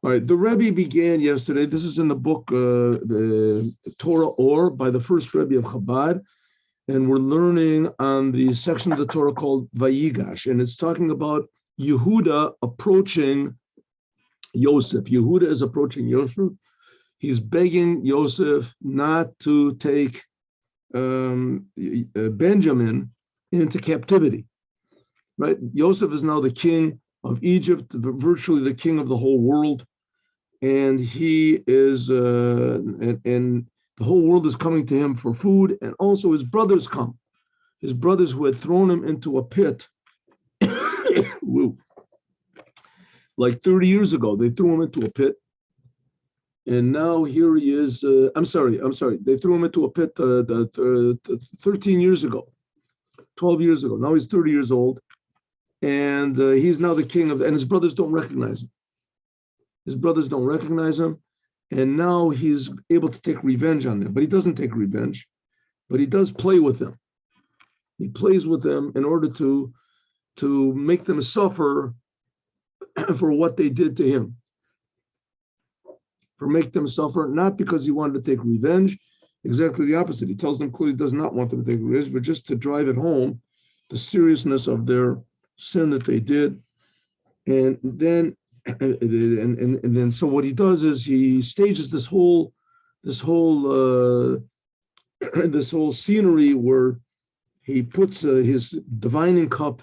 All right, the Rebbe began yesterday. This is in the book, the Torah Or, by the first Rebbe of Chabad, and we're learning on the section of the Torah called Vayigash, and it's talking about Yehuda approaching Yosef. Yehuda is approaching Yosef. He's begging Yosef not to take Benjamin into captivity. Right? Yosef is now the king of Egypt, virtually the king of the whole world, and he is, and the whole world is coming to him for food, and also his brothers come. His brothers who had thrown him into a pit, like 30 years ago, they threw him into a pit, and now here he is. I'm sorry. They threw him into a pit 13 years ago, 12 years ago. Now he's 30 years old, and he's now the king of. And his brothers don't recognize him. His brothers don't recognize him, and now he's able to take revenge on them. But he doesn't take revenge, but he does play with them. He plays with them in order to make them suffer for what they did to him. For make them suffer, not because he wanted to take revenge, exactly the opposite. He tells them clearly he does not want them to take revenge, but just to drive it home, the seriousness of their sin that they did. And then so what he does is he stages this whole scenery where he puts his divining cup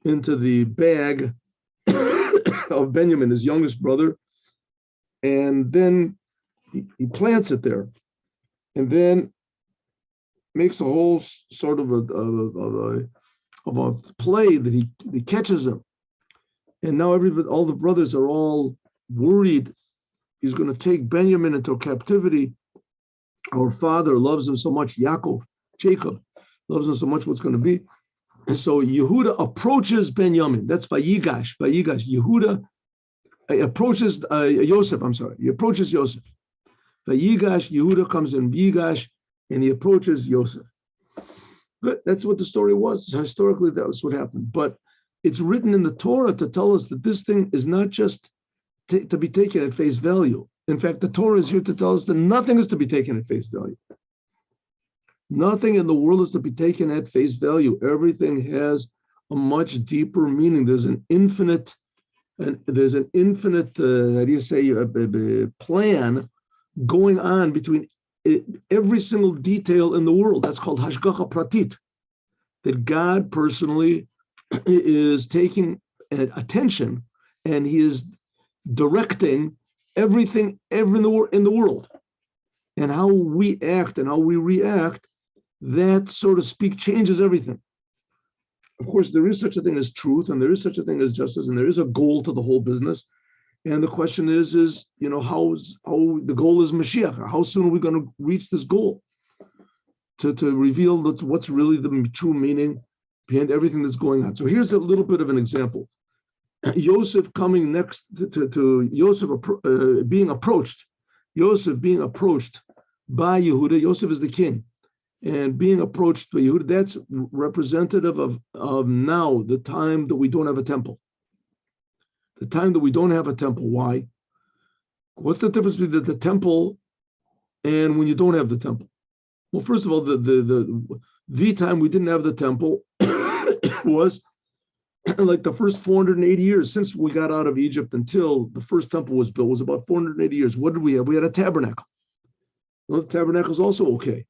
into the bag of Benjamin, his youngest brother, and then he plants it there, and then makes a whole sort of a play that he catches him, and now all the brothers are all worried he's going to take Benjamin into captivity. Our father loves him so much, Jacob loves him so much. What's going to be? And so Yehuda approaches Benjamin. That's Vayigash. Yehuda approaches Yosef. He approaches Yosef. Vayigash, Yehuda comes in Vayigash, and he approaches Yosef. Good. That's what the story was. Historically, that was what happened. But it's written in the Torah to tell us that this thing is not just to be taken at face value. In fact, the Torah is here to tell us that nothing is to be taken at face value. Nothing in the world is to be taken at face value. Everything has a much deeper meaning. There's an infinite plan going on between every single detail in the world. That's called hashgacha pratit. That God personally is taking attention, and he is directing everything in the world. And how we act and how we react, that, so to speak, changes everything. Of course, there is such a thing as truth, and there is such a thing as justice, and there is a goal to the whole business. And the question is how the goal is Mashiach. How soon are we going to reach this goal? To reveal what's really the true meaning behind everything that's going on. So here's a little bit of an example. Yosef coming next to Yosef being approached. Yosef being approached by Yehuda. Yosef is the king. And being approached by Yehuda, that's representative of now, the time that we don't have a temple. The time that we don't have a temple. Why? What's the difference between the temple and when you don't have the temple? Well, first of all, the time we didn't have the temple was like the first 480 years since we got out of Egypt until the first temple was built, was about 480 years. What did we have? We had a tabernacle. Well, the tabernacle is also okay.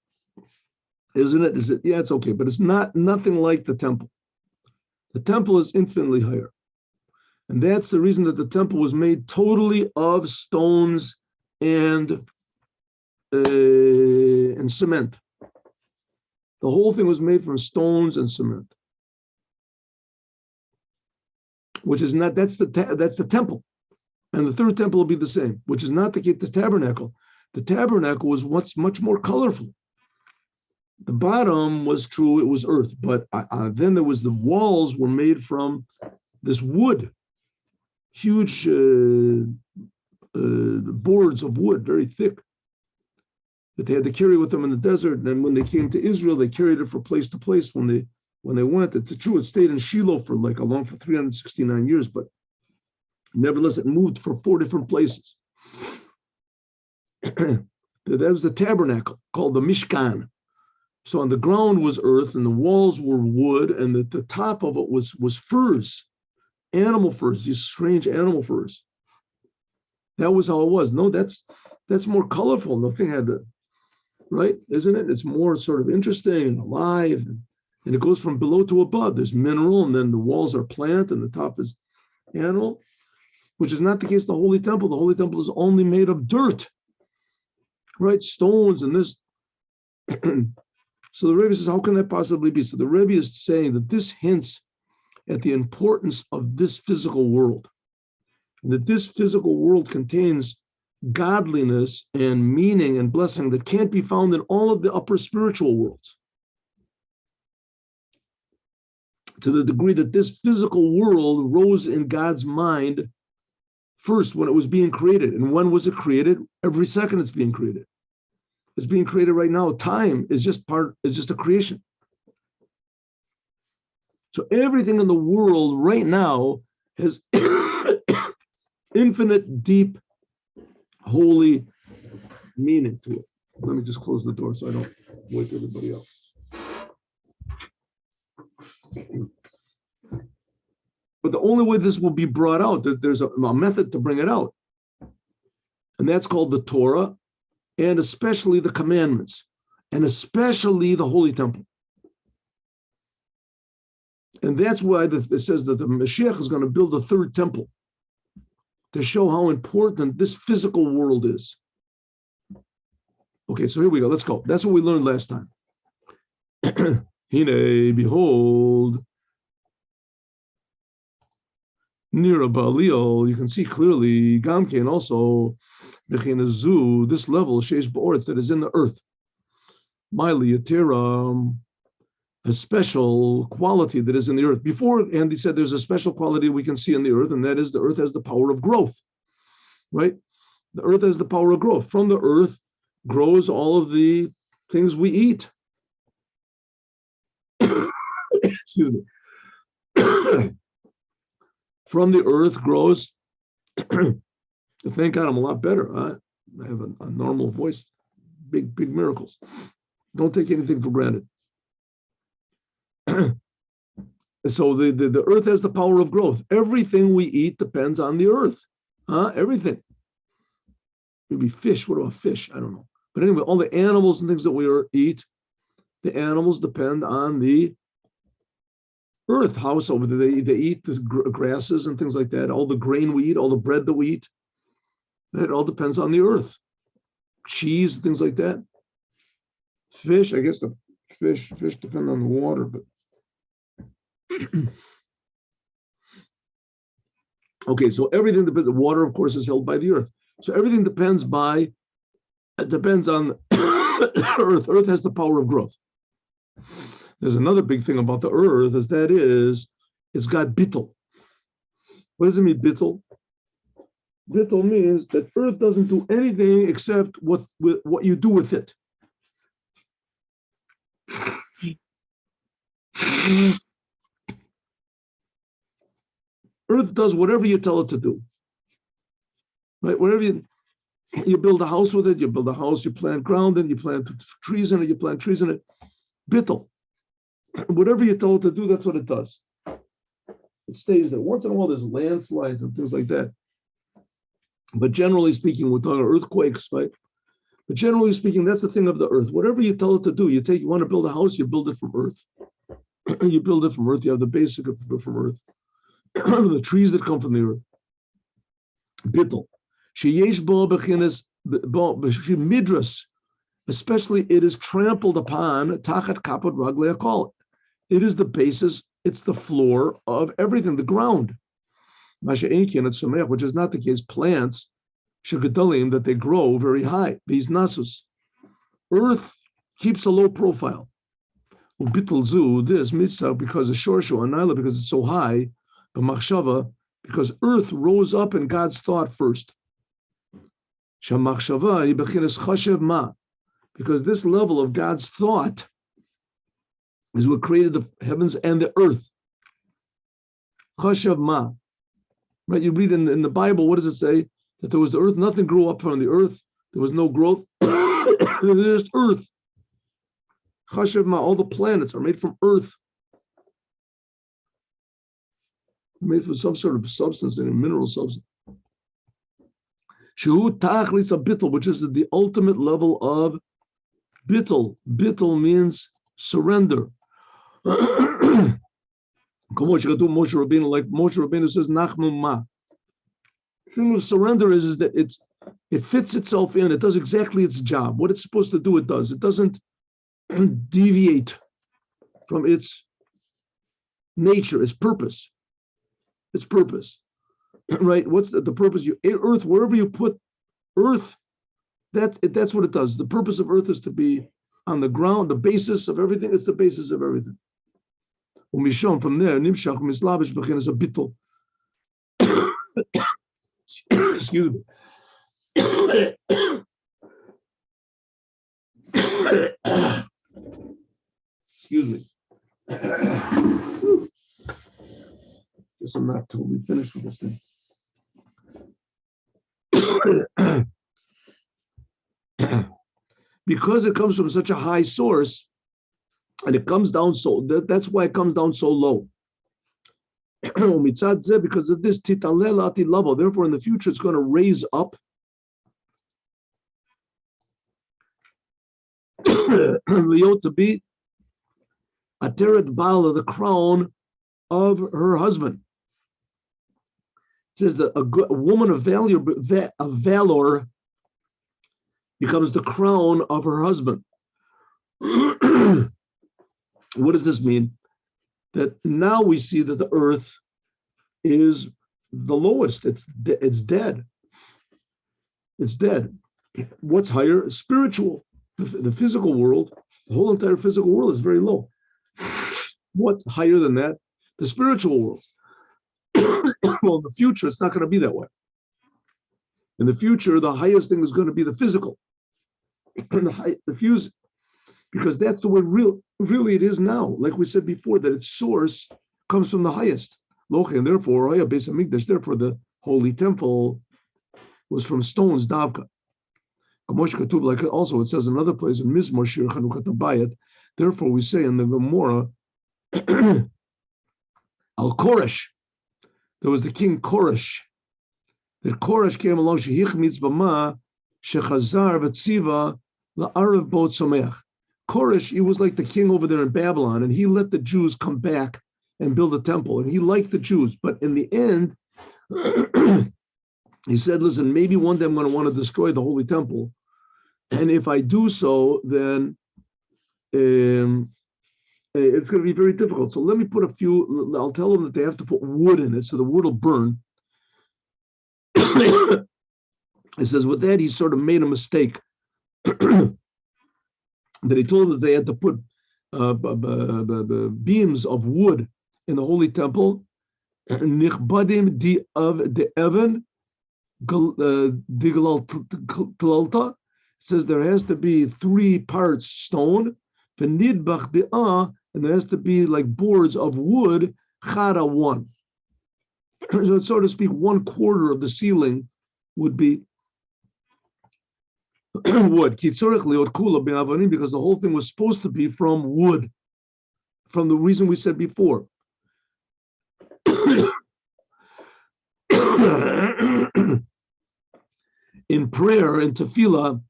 Isn't it? Is it? Yeah, it's okay, but it's nothing like the temple. The temple is infinitely higher. And that's the reason that the temple was made totally of stones and cement. The whole thing was made from stones and cement. Which is not, that's the temple. And the third temple will be the same, which is not the tabernacle. The tabernacle was what's much more colorful. The bottom was true, it was earth, but then there was the walls were made from this wood, huge boards of wood, very thick, that they had to carry with them in the desert. And then when they came to Israel, they carried it from place to place when they went. It's true, it stayed in Shiloh for 369 years, but Nevertheless, it moved for 4 different places. That was the tabernacle called the Mishkan. So on the ground was earth, and the walls were wood, and the top of it was furs, animal furs, these strange animal furs. That was how it was. No, that's more colorful. Nothing had to, right? Isn't it? It's more sort of interesting and alive, and it goes from below to above. There's mineral, and then the walls are plant, and the top is animal, which is not the case of the Holy Temple. The Holy Temple is only made of dirt, right? Stones and this. So the Rebbe says, how can that possibly be? So the Rebbe is saying that this hints at the importance of this physical world, and that this physical world contains godliness and meaning and blessing that can't be found in all of the upper spiritual worlds. To the degree that this physical world rose in God's mind first when it was being created. And when was it created? Every second it's being created. It's being created right now. Time is just a creation. So everything in the world right now has infinite, deep, holy meaning to it. Let me just close the door so I don't wake everybody up. But the only way this will be brought out, there's a method to bring it out. And that's called the Torah, and especially the commandments, and especially the Holy Temple. And that's why it says that the Moshiach is going to build a third temple to show how important this physical world is. Okay, so here we go. Let's go. That's what we learned last time. Hine, behold, near a Baalil, you can see clearly, Gamke, and also Bechinazu, this level, Sheish Ba'oretz, that is in the earth. Miley, Atira, a special quality that is in the earth. Before, and he said there's a special quality we can see in the earth, and that is the earth has the power of growth, right? The earth has the power of growth. From the earth grows all of the things we eat. Excuse me. From the earth grows, thank God I'm a lot better. I have a normal voice, big miracles. Don't take anything for granted. So the earth has the power of growth. Everything we eat depends on the earth. Everything. Maybe fish. What about fish? I don't know. But anyway, all the animals and things that we eat, the animals depend on the earth. How so? They eat the grasses and things like that. All the grain we eat, all the bread that we eat, it all depends on the earth. Cheese, things like that. Fish, I guess the fish depend on the water, but okay, so everything depends. The water, of course, is held by the earth. So everything depends on earth. Earth has the power of growth. There's another big thing about the earth, it's got bittul. What does it mean, bittul? Bittul means that earth doesn't do anything except what you do with it. Earth does whatever you tell it to do. Right? Whatever you build a house with it, you build a house, you plant ground in, you plant trees in it, you plant trees in it. Bittul. Whatever you tell it to do, that's what it does. It stays there. Once in a while, there's landslides and things like that. But generally speaking, we're talking earthquakes, right? But generally speaking, that's the thing of the earth. Whatever you tell it to do, you want to build a house, you build it from earth. You build it from earth. You have the basic from earth. The trees that come from the earth. Bittul. Sheyesh bo bechinas midras. Especially, it is trampled upon tachat kapod raglei hakol. It is the basis, it's the floor of everything, the ground. Which is not the case. Plants, shegedalim, that they grow very high. These nasus. Earth keeps a low profile. Ubitl zu, this mitzvah, because of shorshu anayla, because it's so high, but machshava, because earth rose up in God's thought first. Shamachshava yibechinas chashev ma. Because this level of God's thought is what created the heavens and the earth. Chashav ma, Right? You read in the Bible, what does it say? That there was the earth, nothing grew up from the earth. There was no growth. There's just earth. Chashav, all the planets are made from earth. Made from some sort of substance, a mineral substance. Shehu tachlis a bittul, which is the ultimate level of bittul. Bittul means surrender. Moshe Rabbeinu, like Moshe Rabbeinu says, Nachnu ma. The thing with surrender is that it fits itself in. It does exactly its job. What it's supposed to do, it does. It doesn't deviate from its nature, its purpose. Its purpose, right? What's the purpose? Earth, wherever you put earth, that's what it does. The purpose of earth is to be on the ground, the basis of everything. It's the basis of everything. From there, nimshach mislavish b'chinas a bittul. Excuse me. Excuse me. Guess I'm not totally finished with this thing. Because it comes from such a high source, and it comes down that's why it comes down so low. Because of this, therefore in the future it's going to raise up to be Ateret Bala, the crown of her husband. It says that a woman of valor becomes the crown of her husband. What does this mean? That now we see that the earth is the lowest. It's dead. It's dead. What's higher? Spiritual. The physical world, the whole entire physical world is very low. What's higher than that? The spiritual world. Well, in the future, it's not going to be that way. In the future, the highest thing is going to be the physical. The fuse, because that's the way really it is now. Like we said before, that its source comes from the highest. And therefore, therefore the holy temple was from stones, davka. Like also it says in another place in Mizmor Shir Chanukat Abayit. Therefore, we say in the Gemara, Al Koresh, there was the king Koresh. That Koresh came along, Shehich Mitzvah Shechazar V'Tziva La'arav Bot Someach. Koresh, he was like the king over there in Babylon, and he let the Jews come back and build a temple, and he liked the Jews. But in the end, he said, listen, maybe one day I'm going to want to destroy the holy temple. And if I do so, then it's going to be very difficult. So let me put I'll tell them that they have to put wood in it, so the wood will burn. It says with that, he sort of made a mistake. That he told them that they had to put beams of wood in the holy temple. Nichbadim di of the Evan Diglalta. Says there has to be 3 parts stone, and there has to be like boards of wood, chara 1. So, so to speak, 1/4 of the ceiling would be wood. Because the whole thing was supposed to be from wood, from the reason we said before. In prayer, in tefillah,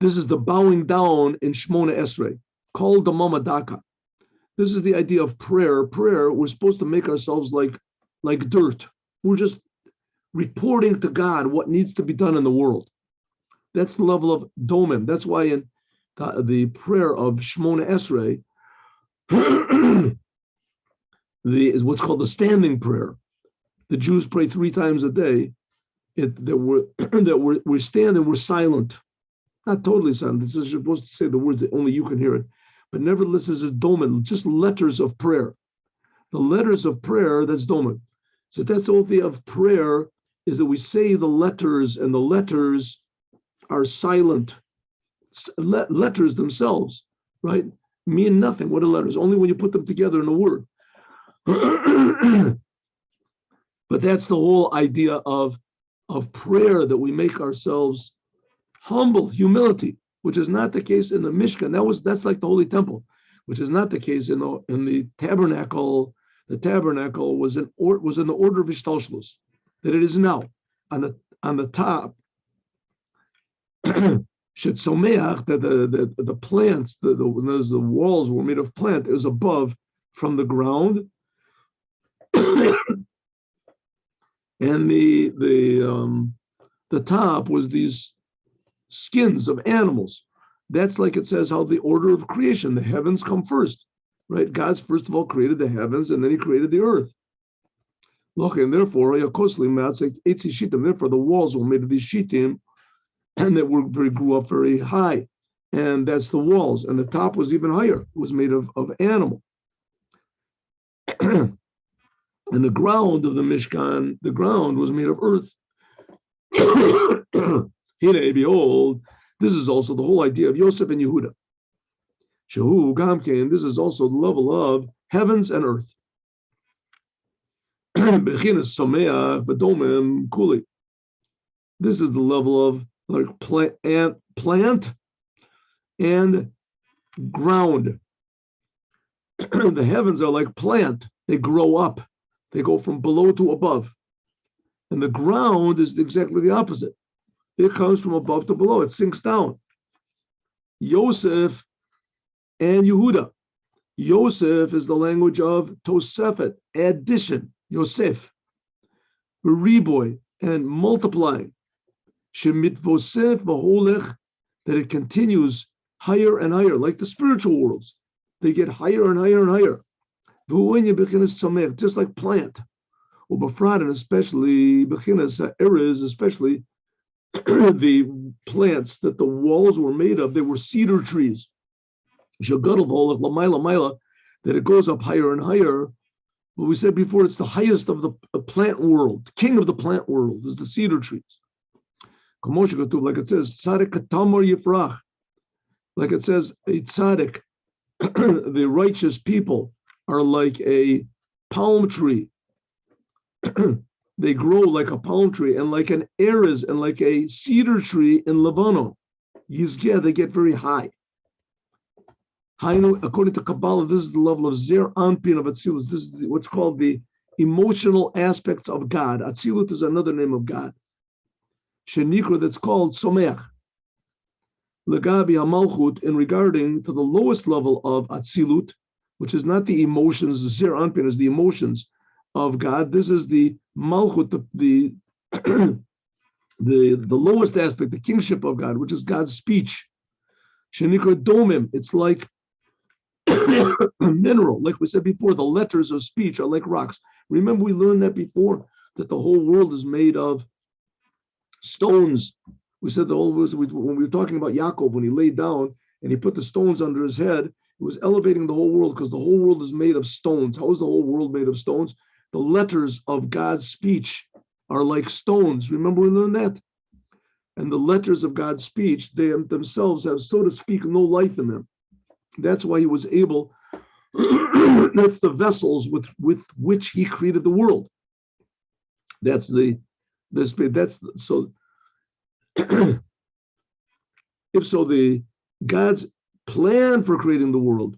this is the bowing down in Shmona Esrei, called the Mamadaka. This is the idea of prayer. Prayer, we're supposed to make ourselves like dirt. We're just reporting to God what needs to be done in the world. That's the level of domim. That's why in the prayer of Shmona Esrei, is what's called the standing prayer. The Jews pray 3 times a day. We're standing, we're silent. Not totally silent. This is supposed to say the words that only you can hear it. But nevertheless, this is domen, just letters of prayer. The letters of prayer, that's domen. So that's the whole thing of prayer, is that we say the letters, and the letters are silent. Letters themselves, right, mean nothing. What are letters? Only when you put them together in a word. But that's the whole idea of prayer, that we make ourselves humble, humility, which is not the case in the Mishkan. That's like the Holy Temple, which is not the case in the tabernacle. The tabernacle was in the order of Ishtalshlus, that it is now. On the top, Shetzomeach, that the plants, the walls were made of plant, it was above from the ground. And the top was these skins of animals. That's like it says how the order of creation, the heavens come first, right? God's first of all created the heavens, and then he created the earth. Look, and therefore the walls were made of these shittim, and they grew up very high. And that's the walls. And the top was even higher. It was made of animal. And the ground of the Mishkan, the ground was made of earth. Here, behold, this is also the whole idea of Yosef and Yehuda. Shehu Gamkein, this is also the level of heavens and earth. This is the level of like plant and ground. The heavens are like plant. They grow up. They go from below to above. And the ground is exactly the opposite. It comes from above to below. It sinks down. Yosef and Yehuda. Yosef is the language of Tosefet, addition, Yosef. Riboy, and multiplying. Shemitvosef v'holech, that it continues higher and higher, like the spiritual worlds. They get higher and higher and higher. Just like plant. And especially especially the plants that the walls were made of, they were cedar trees. That it goes up higher and higher. But we said before, it's the highest of the plant world. King of the plant world is the cedar trees. Like it says, tzaddik katamar yifrach. Like it says, a tzaddik, the righteous people are like a palm tree. They grow like a palm tree, and like an erez, and like a cedar tree in Lebanon. Yizgeh, they get very high. According to Kabbalah, this is the level of Zer Anpin of Atzilus. This is what's called the emotional aspects of God. Atzilut is another name of God. Shenikra, that's called Someach. Legabi HaMalchut, in regarding to the lowest level of Atzilut, which is not the emotions, Zer Anpin is the emotions of God. This is the Malchut, the lowest aspect, the kingship of God, which is God's speech. Shenikra Domim, it's like mineral. Like we said before, the letters of speech are like rocks. Remember, we learned that before, that the whole world is made of stones. We said the whole world, when we were talking about Yaakov, when he laid down and he put the stones under his head, it was elevating the whole world, because the whole world is made of stones. How is the whole world made of stones? The letters of God's speech are like stones. Remember, we learned that? And the letters of God's speech, they themselves have, so to speak, no life in them. That's why he was able, that's the vessels with which he created the world. That's so if so, the God's plan for creating the world,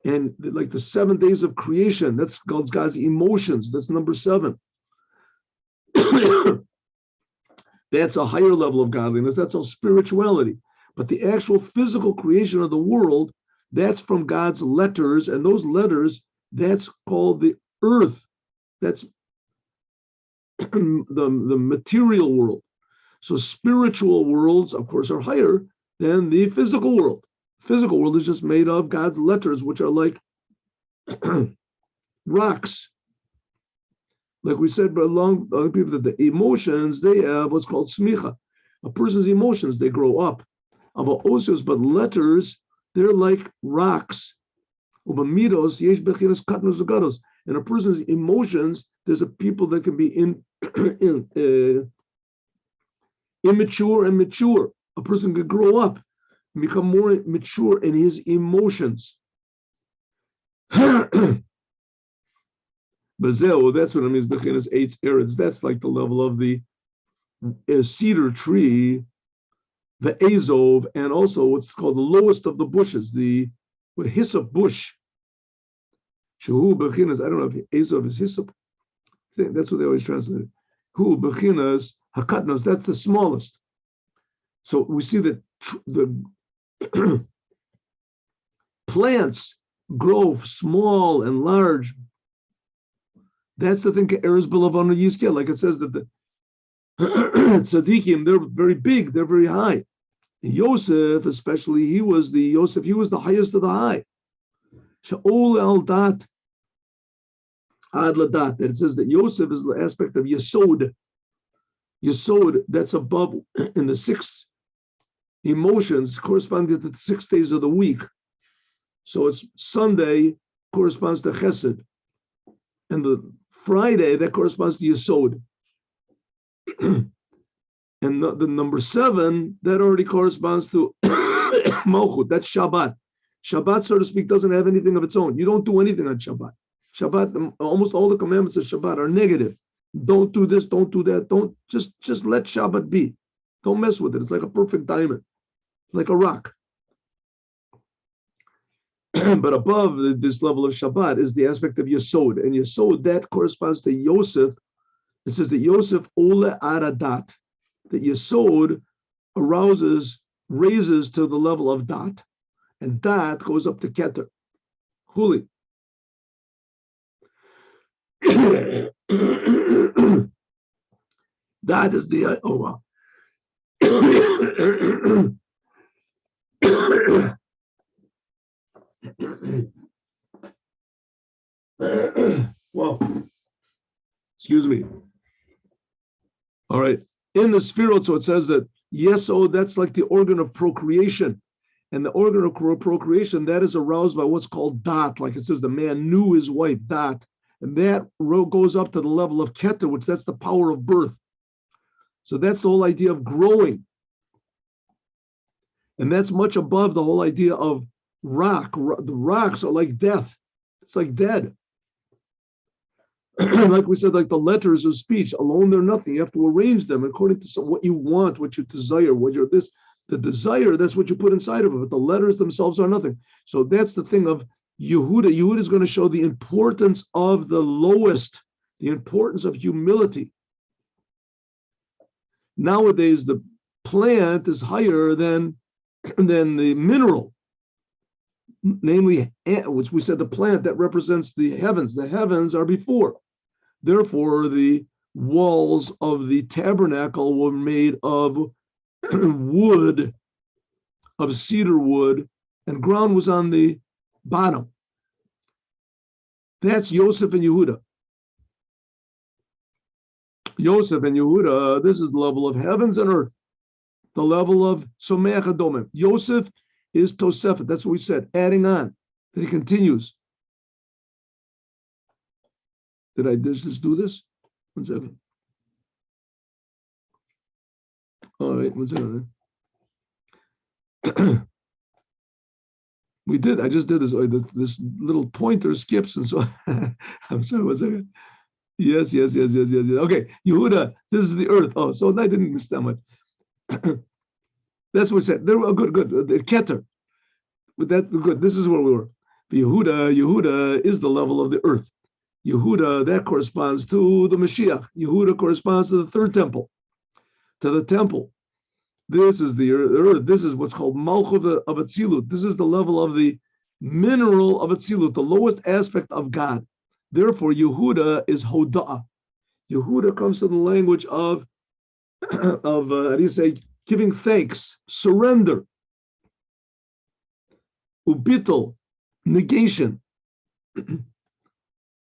and like the 7 days of creation, that's God's emotions. That's number 7. That's a higher level of godliness. That's all spirituality. But the actual physical creation of the world, that's from God's letters, and those letters, that's called the earth. That's the material world. So spiritual worlds, of course, are higher than the physical world. Physical world is just made of God's letters, which are like rocks. Like we said, but long people, that the emotions, they have what's called smicha. A person's emotions, they grow up. But letters, they're like rocks. And a person's emotions, there's a people that can be immature and mature. A person could grow up and become more mature in his emotions. Bezeo, that's what it means. Bechinas eitz eretz. That's like the level of the cedar tree, the azov, and also what's called the lowest of the bushes, the hyssop bush. Shehu bechinas. I don't know if azov is hyssop. That's what they always translate it. Hu bechinas hakatnos. That's the smallest. So we see that the plants grow small and large. That's the thing. Eretz belavana yiskel, like it says that the tzaddikim, they're very big, they're very high. Yosef, especially, he was the highest of the high. Sha'ol al dat ad ladat. That it says that Yosef is the aspect of Yesod. Yesod, that's above in the 6 emotions corresponding to the 6 days of the week. So it's Sunday corresponds to Chesed, and the Friday that corresponds to Yesod. And the number 7 that already corresponds to Malchut. That's Shabbat. Shabbat, so to speak, doesn't have anything of its own. You don't do anything on Shabbat. Shabbat, almost all the commandments of Shabbat are negative. Don't do this, don't do that. Don't just let Shabbat be. Don't mess with it. It's like a perfect diamond, like a rock. But above this level of Shabbat is the aspect of Yesod. And Yesod, that corresponds to Yosef. It says that Yosef ole aradat, that Yesod raises to the level of Dat. And Dat goes up to Keter. Huli. That is the, oh wow. Well, excuse me. All right. In the Sphirot, so it says that Yesod, that's like the organ of procreation. And the organ of procreation, that is aroused by what's called Dat. Like it says, the man knew his wife, Dat. And that goes up to the level of Keter, which that's the power of birth. So that's the whole idea of growing. And that's much above the whole idea of rock. The rocks are like death. It's like dead. Like we said, like the letters of speech, alone they're nothing. You have to arrange them according to what you want, what you desire, what you're this. The desire, that's what you put inside of it. But the letters themselves are nothing. So that's the thing of Yehuda. Yehuda is going to show the importance of the lowest, the importance of humility. Nowadays, the plant is higher than the mineral, namely, which we said the plant that represents the heavens. The heavens are before. Therefore, the walls of the tabernacle were made of wood, of cedar wood, and ground was on the bottom. That's Yosef and Yehuda. Yosef and Yehuda, this is the level of heavens and earth, the level of Someach Adomim. Yosef is Tosefet. That's what we said, adding on. Then he continues. Did I just do this? 1 second. All right, 1 second. We did. I just did this. This little pointer skips, and so I'm sorry. 1 second. Yes. Okay, Yehuda. This is the earth. Oh, so I didn't miss that much. That's what we said. They were good. The Keter. With that, good. This is where we were. Yehuda is the level of the earth. Yehuda, that corresponds to the Moshiach. Yehuda corresponds to the third temple, to the temple. This is the earth. This is what's called Malchut of Atzilut. This is the level of the mineral of Atzilut, the lowest aspect of God. Therefore, Yehuda is Hoda'ah. Yehuda comes to the language of how do you say, giving thanks, surrender. Ubital, negation.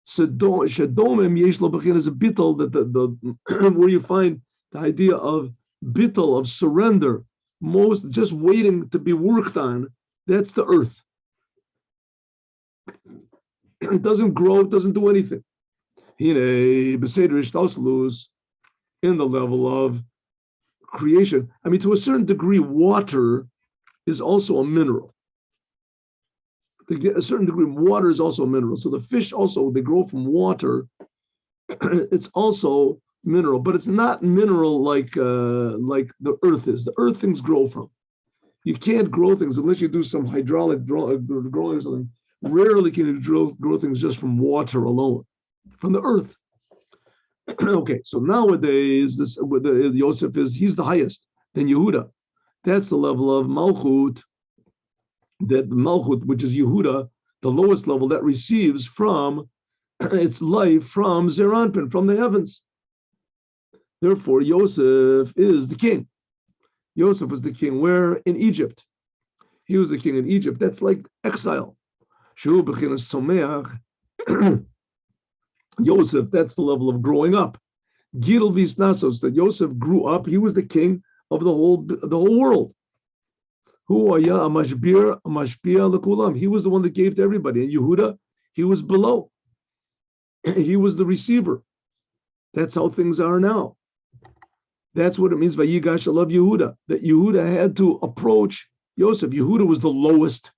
Shadomim yesh lo b'chinas is a bittul, that the where you find the idea of bittul, of surrender, most just waiting to be worked on. That's the earth. It doesn't grow, it doesn't do anything. Hine b'seder ishtalshalus, in the level of creation. I mean, to a certain degree, water is also a mineral. To get a certain degree, water is also a mineral. So the fish also, they grow from water. It's also mineral, but it's not mineral like the earth is. The earth things grow from. You can't grow things unless you do some hydraulic growing or something. Rarely can you grow things just from water alone, from the earth. Okay, so nowadays, this with the Yosef he's the highest. Then Yehuda, that's the level of Malchut, that Malchut, which is Yehuda, the lowest level that receives from its life from Zeranpin, from the heavens. Therefore, Yosef is the king. Yosef was the king. Where? In Egypt. He was the king in Egypt. That's like exile. Yosef, that's the level of growing up. Gidel Visnasos, that Yosef grew up. He was the king of the whole world. He was the one that gave to everybody. And Yehuda, he was below. He was the receiver. That's how things are now. That's what it means by Yigash Alav Yehuda, that Yehuda had to approach Yosef. Yehuda was the lowest.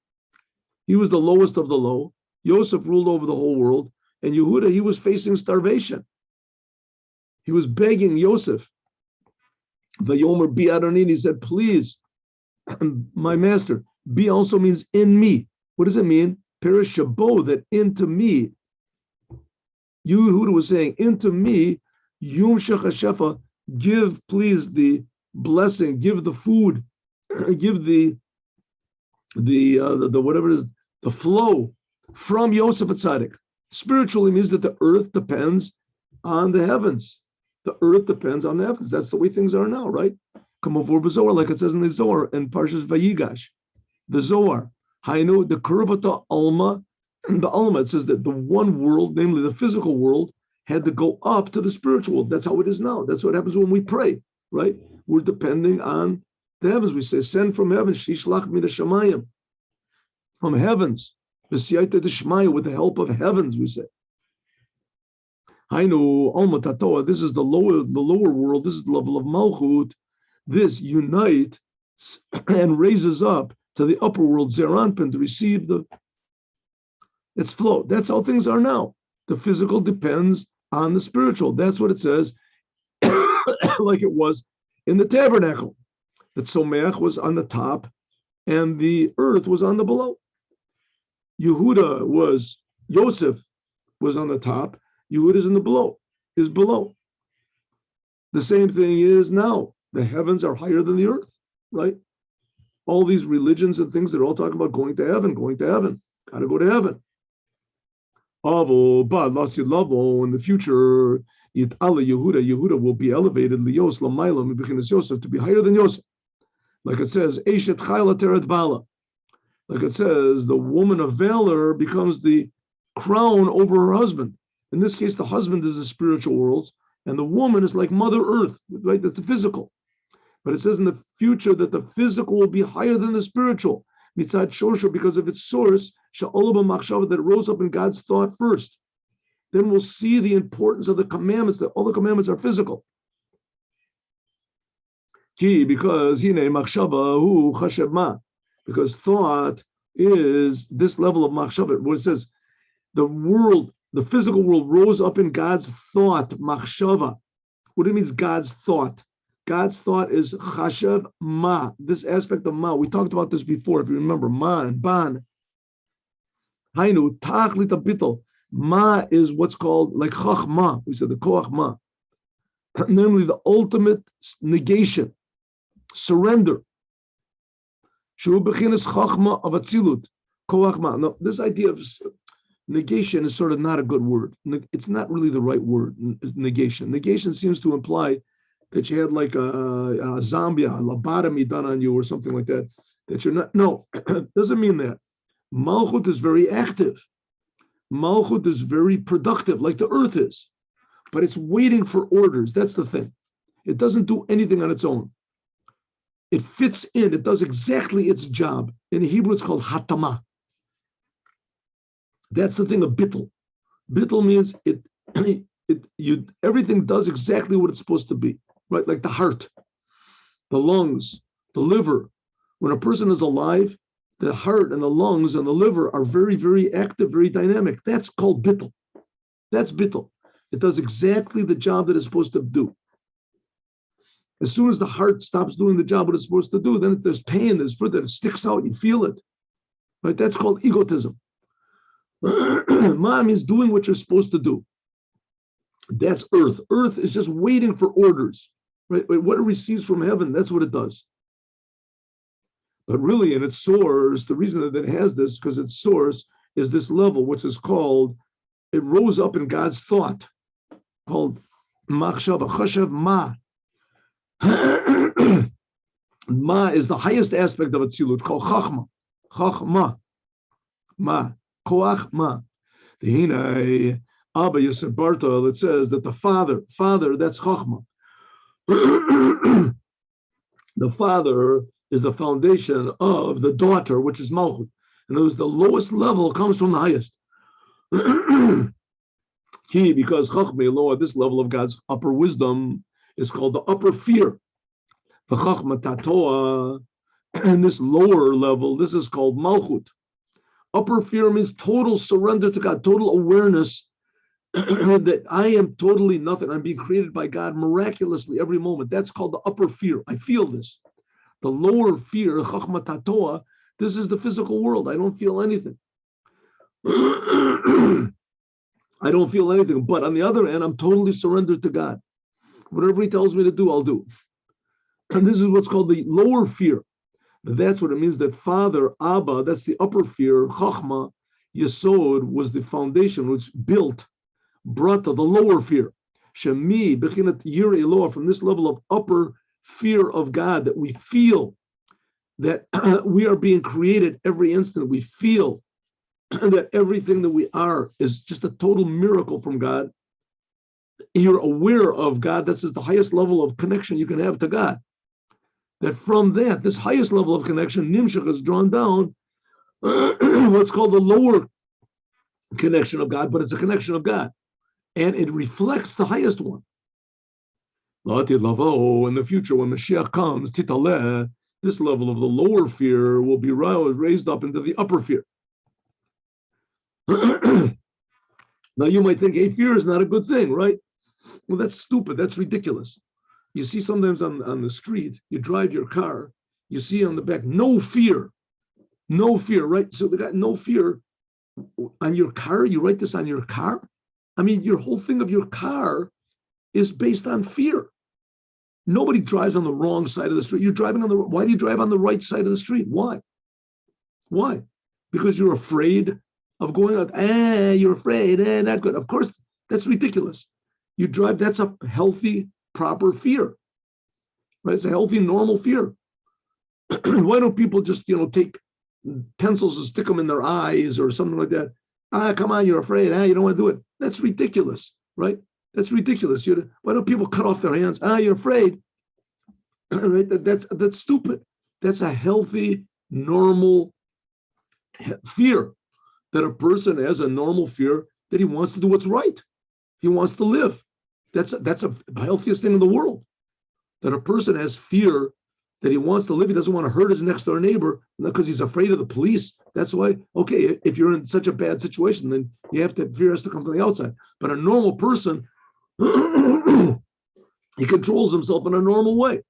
He was the lowest of the low. Yosef ruled over the whole world. And Yehuda, he was facing starvation. He was begging Yosef. Vayomer bi Adonin, he said, please, my master, bi also means in me. What does it mean? Perish shabo, that into me. Yehuda was saying, into me, Yum Shechashefa, give please the blessing, give the food, give the whatever it is, the flow from Yosef Atzadik. Spiritually means that the earth depends on the heavens. The earth depends on the heavens. That's the way things are now, right? Come over Zohar, like it says in the Zohar and Parshas Vayigash. The Zohar, Hainu, the Kurvata Alma, and the Alma, it says that the one world, namely the physical world, had to go up to the spiritual world. That's how it is now. That's what happens when we pray, right? We're depending on the heavens. We say, send from heaven, Shishlach mina shamayim, from heavens, V'siyayta d'shmaya, with the help of heavens, we say. Hainu alma tatoa, this is the lower world, this is the level of Malchut. This unites and raises up to the upper world, Zeranpin, to receive its flow. That's how things are now. The physical depends on the spiritual. That's what it says, like it was in the tabernacle. That Someach was on the top and the earth was on the below. Yosef was on the top, Yehuda is below. The same thing is now. The heavens are higher than the earth, right? All these religions and things, they're all talking about going to heaven, gotta go to heaven. But in the future, Yehuda will be elevated to be higher than Yosef. Like it says, Eshet Chayla Teret Bala. Like it says, the woman of valor becomes the crown over her husband. In this case, the husband is the spiritual worlds, and the woman is like Mother Earth, right? That's the physical. But it says in the future that the physical will be higher than the spiritual. Mitzad Shosha, because of its source, Sha'olaba Machshava, that rose up in God's thought first. Then we'll see the importance of the commandments, that all the commandments are physical. Because because thought is this level of machshava. What it says, the physical world rose up in God's thought, machshava. What it means, God's thought. God's thought is chashav ma. This aspect of ma, we talked about this before, if you remember, ma and ban. Hainu tachlit abitel. Ma is what's called like chachma. We said the koach ma, namely the ultimate negation, surrender. Shu bechinas chachma of atzilut, koach ma. No, this idea of negation is sort of not a good word. It's not really the right word. Negation. Negation seems to imply that you had like a zombie, a lobotomy done on you or something like that. That you're not. No, doesn't mean that. Malchut is very active. Malchut is very productive, like the earth is, but it's waiting for orders. That's the thing. It doesn't do anything on its own. It fits in. It does exactly its job. In Hebrew, it's called hatama. That's the thing of bittul. Bittul means everything does exactly what it's supposed to be, right? Like the heart, the lungs, the liver. When a person is alive, the heart and the lungs and the liver are very, very active, very dynamic. That's called bittul. That's bittul. It does exactly the job that it's supposed to do. As soon as the heart stops doing the job what it's supposed to do, then there's pain, there's fruit that it sticks out, you feel it. Right? That's called egotism. Ma means doing what you're supposed to do. That's earth. Earth is just waiting for orders. Right? What it receives from heaven, that's what it does. But really, in its source, the reason that it has this, because its source is this level, which is called, it rose up in God's thought, called machshava, chashav ma. Ma is the highest aspect of Atzilut, called chachma. Chachma. Ma. Koach ma. The Hinai, Abba Yosef Bartel, it says that the father, that's chachma. The father is the foundation of the daughter, which is Malchut. And it was the lowest level comes from the highest. Because Chachma, at this level of God's upper wisdom, is called the upper fear. The Chachma Tatoa, and this lower level, this is called Malchut. Upper fear means total surrender to God, total awareness that I am totally nothing. I'm being created by God miraculously every moment. That's called the upper fear. I feel this. The lower fear, Chachma Tatoa, this is the physical world. I don't feel anything. I don't feel anything. But on the other hand, I'm totally surrendered to God. Whatever he tells me to do, I'll do. And this is what's called the lower fear. That's what it means that Father, Abba, that's the upper fear. Chachma, Yesod, was the foundation which brought to the lower fear. Shemi, Bechinat Yir Eloah, from this level of upper fear of God, that we feel that we are being created every instant. We feel that everything that we are is just a total miracle from God. You're aware of God. That's the highest level of connection you can have to God. That from that, this highest level of connection, Nimshach is drawn down what's called the lower connection of God, but it's a connection of God. And it reflects the highest one. In the future, when Mashiach comes, Titaleh, this level of the lower fear will be raised up into the upper fear. Now you might think, hey, fear is not a good thing, right? Well, that's stupid. That's ridiculous. You see sometimes on the street, you drive your car, you see on the back, no fear, right? So they got no fear on your car. You write this on your car. I mean, your whole thing of your car is based on fear. Nobody drives on the wrong side of the street. You're driving why do you drive on the right side of the street? Why? Because you're afraid of going out. You're afraid, not good. Of course, that's ridiculous. You drive, that's a healthy, proper fear, right? It's a healthy, normal fear. Why don't people just, take pencils and stick them in their eyes or something like that? Come on, you're afraid. You don't want to do it. That's ridiculous, right? That's ridiculous. Why don't people cut off their hands? You're afraid. Right? That's stupid. That's a healthy, normal fear that a person has, a normal fear that he wants to do what's right. He wants to live. That's the healthiest thing in the world. That a person has fear that he wants to live. He doesn't want to hurt his next door neighbor because he's afraid of the police. That's why, okay, if you're in such a bad situation, then you have to fear has to come from the outside. But a normal person, he controls himself in a normal way.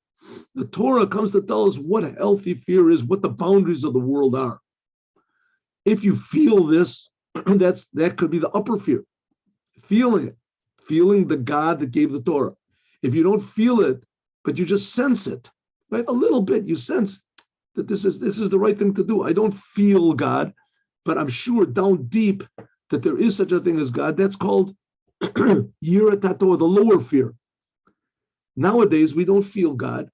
The Torah comes to tell us what healthy fear is, what the boundaries of the world are. If you feel this, that could be the upper fear. Feeling the God that gave the Torah. If you don't feel it, but you just sense it, right? A little bit, you sense that this is the right thing to do. I don't feel God, but I'm sure down deep that there is such a thing as God. That's called Yira Tato, the lower fear. Nowadays, we don't feel God.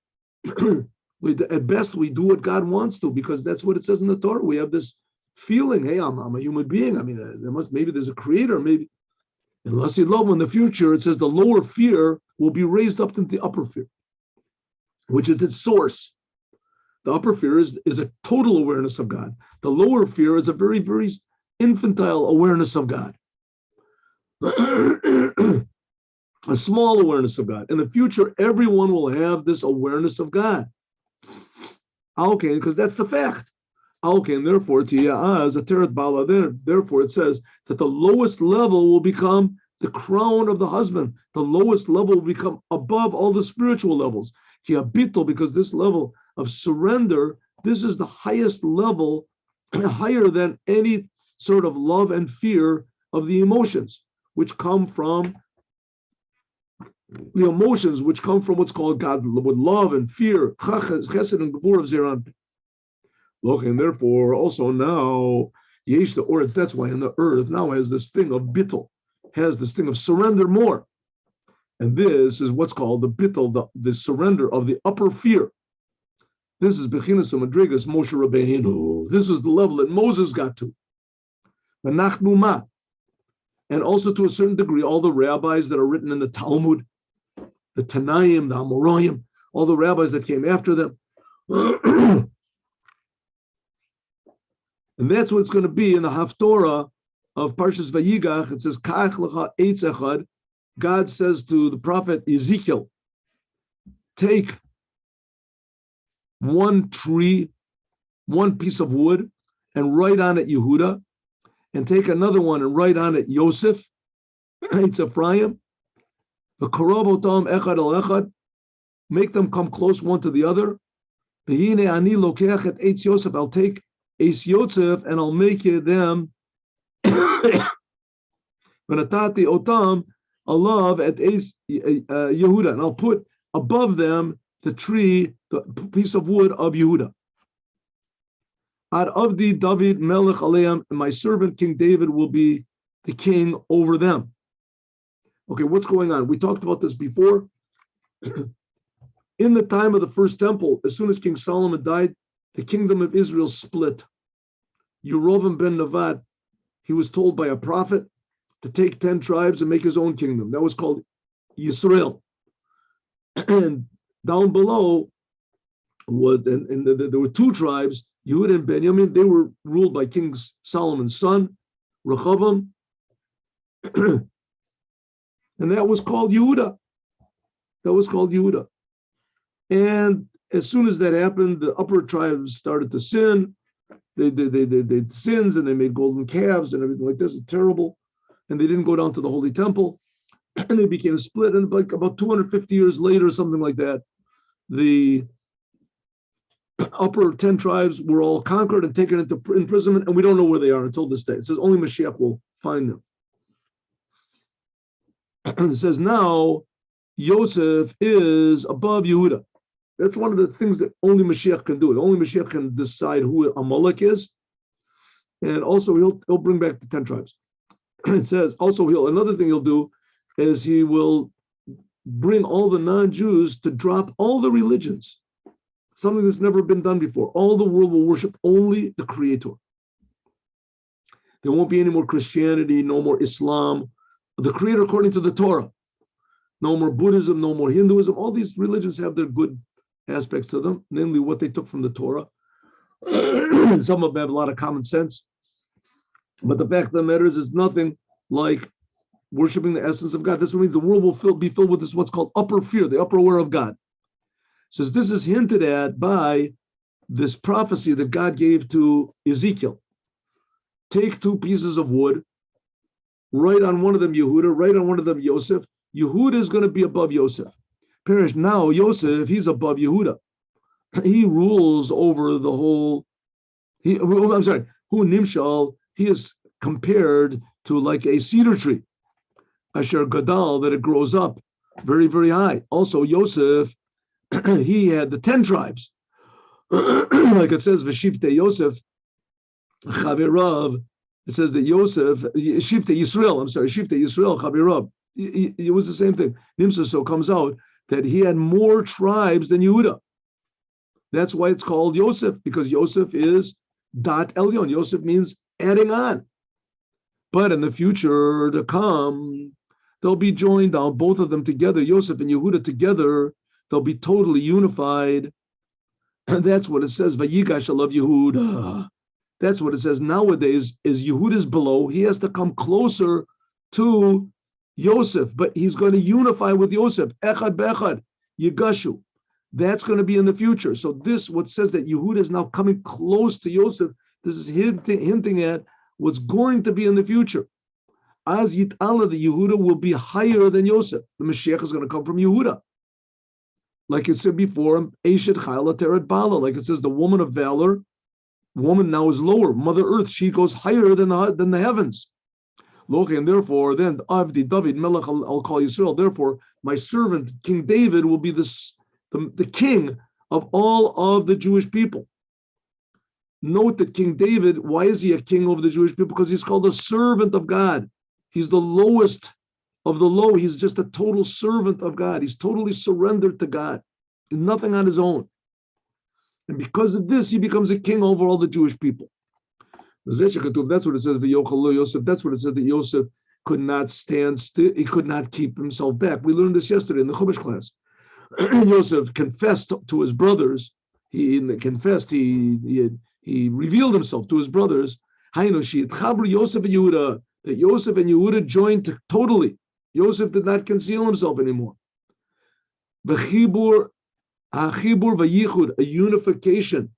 At best, we do what God wants to, because that's what it says in the Torah. We have this feeling, hey, I'm a human being. I mean, maybe there's a creator, maybe. Unless you love in the future, it says the lower fear will be raised up into the upper fear, which is its source. The upper fear is a total awareness of God. The lower fear is a very, very infantile awareness of God. A small awareness of God. In the future, everyone will have this awareness of God. Okay, because that's the fact. Okay, and therefore, therefore it says that the lowest level will become the crown of the husband. The lowest level will become above all the spiritual levels. Because this level of surrender, this is the highest level, higher than any sort of love and fear of the emotions, which come from what's called God, with love and fear, chesed and gevurah of zeran. Look, and therefore also now, yesh the or that's why in the earth now has this thing of bittul, has this thing of surrender more. And this is what's called the bittul, the surrender of the upper fear. This is bechinas madrigas Moshe Rabbeinu. This is the level that Moses got to. And also to a certain degree, all the rabbis that are written in the Talmud, the Tanaim, the Amoraim, all the rabbis that came after them. And that's what it's going to be in the Haftorah of Parshas Vayigach. It says, Kach lecha eitz echad. God says to the prophet Ezekiel, take one tree, one piece of wood, and write on it Yehuda, and take another one and write on it Yosef, eitz Ephraim, v'korob otam echad el echad, make them come close one to the other. V'hine ani lokeach et eitz Yosef, I'll take Eitz Yosef, and I'll make it them Venatati Otam Alav at Eitz Yehuda, and I'll put above them the tree, the piece of wood of Yehuda. Ad Avdi David Melech Aleim, and my servant King David will be the king over them. Okay, what's going on? We talked about this before. In the time of the first temple, as soon as King Solomon died, the kingdom of Israel split. Yerovam ben Nevat, he was told by a prophet to take 10 tribes and make his own kingdom. That was called Yisrael. And down below, there were 2 tribes, Yehuda and Benjamin. They were ruled by King Solomon's son, Rehoboam. And that was called Yehuda. And as soon as that happened, the upper tribes started to sin. They did sins, and they made golden calves and everything like this. It's terrible. And they didn't go down to the Holy Temple. And they became split. And like about 250 years later, something like that, the upper 10 tribes were all conquered and taken into imprisonment. And we don't know where they are until this day. It says only Mashiach will find them. And it says now, Yosef is above Yehuda. That's one of the things that only Mashiach can do. Only Mashiach can decide who Amalek is. And also he'll bring back the 10 tribes. It says also another thing he'll do is he will bring all the non-Jews to drop all the religions. Something that's never been done before. All the world will worship only the Creator. There won't be any more Christianity, no more Islam. The Creator according to the Torah. No more Buddhism, no more Hinduism. All these religions have their good aspects to them, namely what they took from the Torah. Some of them have a lot of common sense. But the fact of the matter is nothing like worshiping the essence of God. This means the world will be filled with this what's called upper fear, the upper aware of God. Says this is hinted at by this prophecy that God gave to Ezekiel. Take 2 pieces of wood, write on one of them Yehuda, write on one of them Yosef. Yehuda is going to be above Yosef. Perish now, Yosef, he's above Yehuda. He rules over the whole. Hu Nimshal, he is compared to like a cedar tree. Asher Gadal, that it grows up very, very high. Also, Yosef, he had the 10 tribes. Like it says, Veshivte Yosef, Chavirav. It says that Yosef, Shivte Yisrael, Shivte Yisrael, Chavirav. It was the same thing. Nimsa so comes out that he had more tribes than Yehuda. That's why it's called Yosef, because Yosef is Dat Elyon. Yosef means adding on. But in the future to come, they'll be joined down, both of them together, Yosef and Yehuda together, they'll be totally unified. And that's what it says, Vayigash alav Yehuda. That's what it says nowadays, is Yehuda's below. He has to come closer to Yosef, but he's going to unify with Yosef. Echad be'echad, Yigashu. That's going to be in the future. So this, what says that Yehuda is now coming close to Yosef, this is hinting at what's going to be in the future. As Yit'ala, the Yehuda will be higher than Yosef. The Mashiach is going to come from Yehuda. Like it said before, Eshet Chayla Teret Bala, like it says, the woman of valor, woman now is lower. Mother Earth, she goes higher than the heavens. Lochi, and therefore, then Avdi David Melech I'll call Yisrael. Therefore, my servant King David will be the king of all of the Jewish people. Note that King David, why is he a king over the Jewish people? Because he's called a servant of God. He's the lowest of the low. He's just a total servant of God. He's totally surrendered to God, nothing on his own. And because of this, he becomes a king over all the Jewish people. That's what it says, Yosef. That's what it says, that Yosef could not stand still. He could not keep himself back. We learned this yesterday in the Chumash class. Yosef confessed to his brothers. He confessed, he revealed himself to his brothers. Yosef and Yehuda, that Yosef and Yehuda joined totally. Yosef did not conceal himself anymore. V'chibur v'yichud, a unification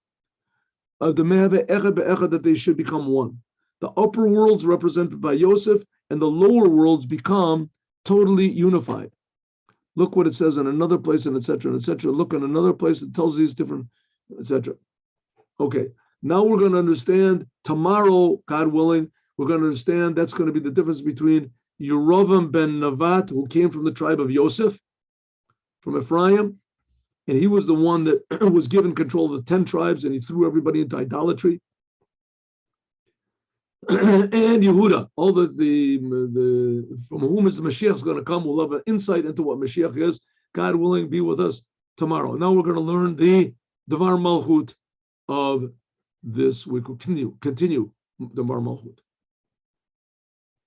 of the mehave echad be'echad, that they should become one. The upper worlds represented by Yosef and the lower worlds become totally unified. Look what it says in another place, and etc. and etc. Look in another place, it tells these different, etc. Okay, now we're going to understand tomorrow, God willing, we're going to understand that's going to be the difference between Yerovam ben Navat, who came from the tribe of Yosef, from Ephraim, and he was the one that was given control of the 10 tribes, and he threw everybody into idolatry. And Yehuda, all the from whom is the Mashiach is going to come, we'll have an insight into what Mashiach is. God willing, be with us tomorrow. Now we're going to learn the Devar Malchut of this week. We'll continue Devar Malchut.